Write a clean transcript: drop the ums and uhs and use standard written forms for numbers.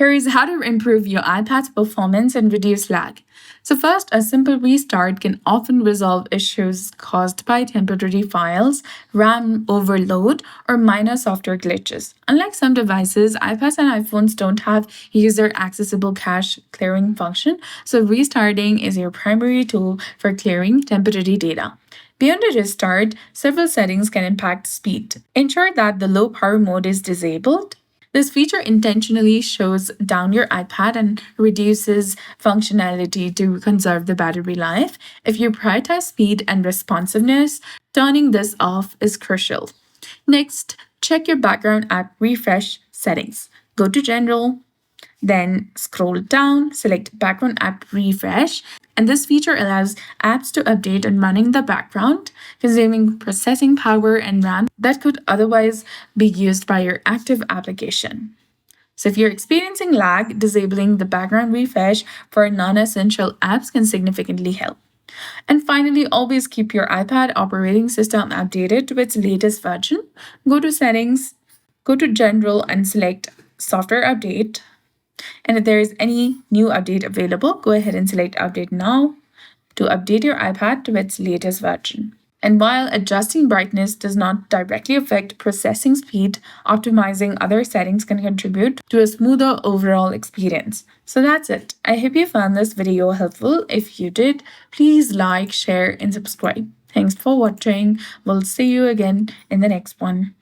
Here is how to improve your iPad's performance and reduce lag. So first, a simple restart can often resolve issues caused by temporary files, RAM overload, or minor software glitches. Unlike some devices, iPads and iPhones don't have user-accessible cache clearing function, so restarting is your primary tool for clearing temporary data. Beyond a restart, several settings can impact speed. Ensure that the low power mode is disabled. This feature intentionally shows down your iPad and reduces functionality to conserve the battery life. If you prioritize speed and responsiveness, turning this off is crucial. Next, check your background app refresh settings. Go to General, then scroll down, select Background App Refresh, and this feature allows apps to update and run in the background, consuming processing power and RAM that could otherwise be used by your active application. So if you're experiencing lag, disabling the background refresh for non-essential apps can significantly help. And finally, always keep your iPad operating system updated to its latest version. Go to Settings, go to General, and select Software Update. And if there is any new update available, go ahead and select Update Now to update your iPad to its latest version. And while adjusting brightness does not directly affect processing speed, optimizing other settings can contribute to a smoother overall experience. So that's it. I hope you found this video helpful. If you did, please like, share, and subscribe. Thanks for watching. We'll see you again in the next one.